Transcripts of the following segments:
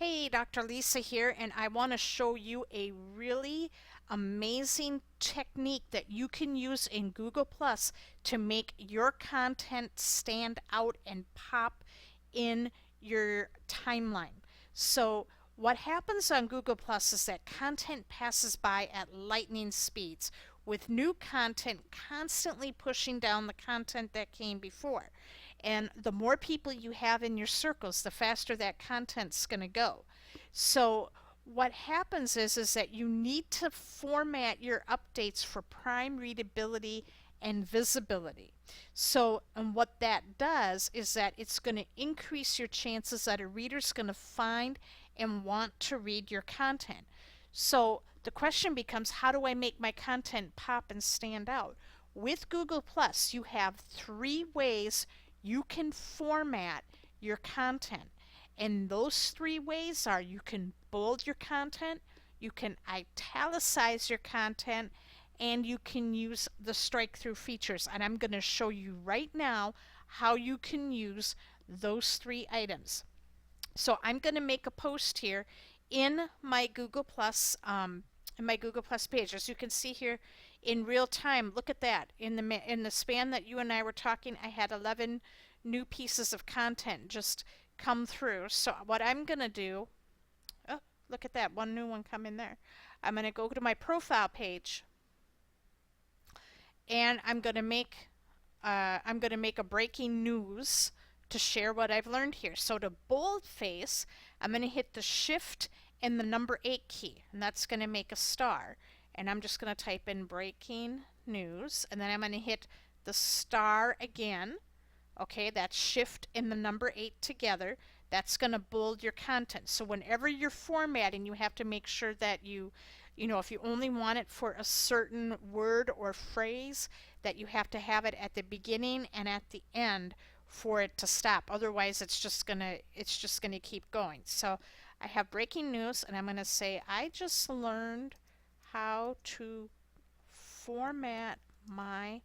Hey, Dr. Lisa here, and I want to show you a really amazing technique that you can use in Google Plus to make your content stand out and pop in your timeline. So, what happens on Google Plus is that content passes by at lightning speeds, with new content constantly pushing down the content that came before. And the more people you have in your circles, the faster that content's going to go. So what happens is that you need to format your updates for prime readability and visibility. So, and what that does is that it's going to increase your chances that a reader's going to find and want to read your content. So, the question becomes, how do I make my content pop and stand out? With Google Plus, you have three ways you can format your content. And those three ways are: you can bold your content, you can italicize your content, and you can use the strike through features. And I'm going to show you right now how you can use those three items. So I'm going to make a post here in my Google Plus page. As you can see here in real time, look at that. In the span that you and I were talking, I had 11 new pieces of content just come through. So what I'm going to do, oh, look at that, one new one come in there. I'm going to go to my profile page, and I'm going to make a breaking news to share what I've learned here. So to boldface, I'm going to hit the shift and the number 8 key, and that's going to make a star. And I'm just going to type in breaking news, and then I'm going to hit the star again. Okay, that's shift and the number 8 together. That's going to bold your content. So whenever you're formatting, you have to make sure that if you only want it for a certain word or phrase, that you have to have it at the beginning and at the end for it to stop. Otherwise, it's just gonna keep going. So I have breaking news, and I'm gonna say I just learned how to format my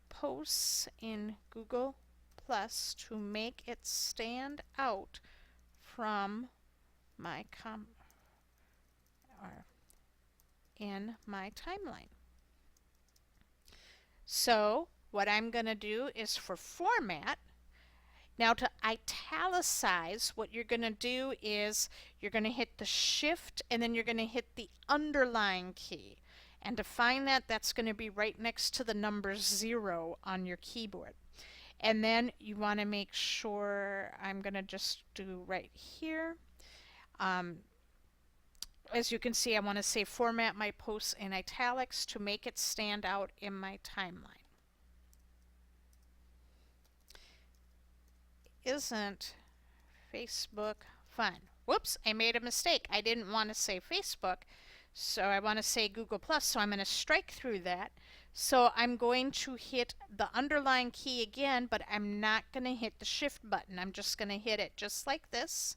posts in Google Plus to make it stand out from my or in my timeline. So what I'm going to do is, for format, now to italicize, what you're going to do is you're going to hit the shift and then you're going to hit the underline key. And to find that, that's going to be right next to the number 0 on your keyboard. And then you want to make sure, I'm going to just do right here. As you can see, I want to say format my posts in italics to make it stand out in my timeline. Isn't Facebook fun? Whoops, I made a mistake. I didn't want to say Facebook, so I want to say Google Plus, so I'm going to strike through that. So I'm going to hit the underline key again, but I'm not going to hit the shift button. I'm just going to hit it just like this.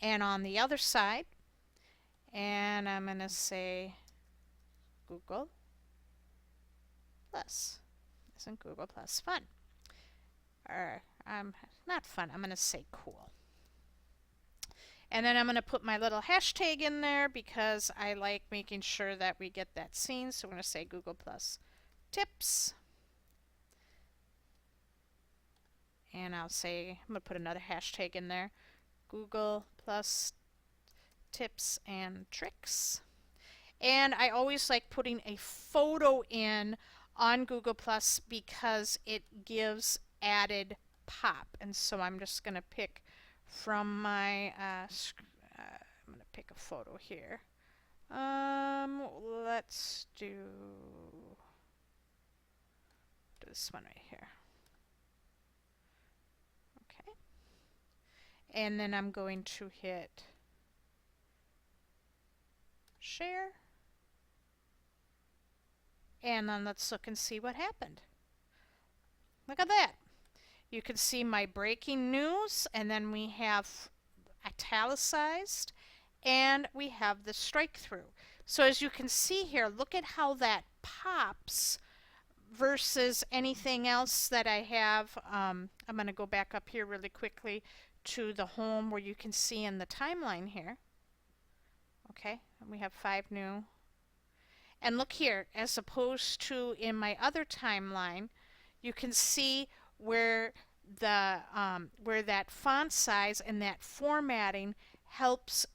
And on the other side, and I'm going to say Google Plus. Isn't Google Plus fun? Or not fun, I'm going to say cool. And then I'm going to put my little hashtag in there because I like making sure that we get that seen. So I'm going to say Google Plus tips. And I'm going to put another hashtag in there. Google Plus tips and tricks. And I always like putting a photo in on Google Plus because it gives added pop. And so I'm just going to pick from my I'm going to pick a photo here. Let's do this one right here. Okay. And then I'm going to hit share. And then let's look and see what happened. Look at that. You can see my breaking news, and then we have italicized, and we have the strike through. So as you can see here, look at how that pops versus anything else that I have. I'm going to go back up here really quickly to the home where you can see in the timeline here. Okay, and we have 5 new. And look here, as opposed to in my other timeline, you can see where where that font size and that formatting helps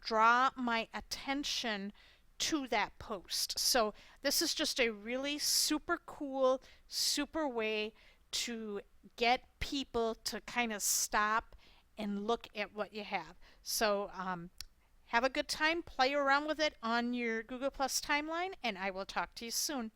draw my attention to that post. So this is just a really super cool, super way to get people to kind of stop and look at what you have. So have a good time, play around with it on your Google Plus timeline, and I will talk to you soon.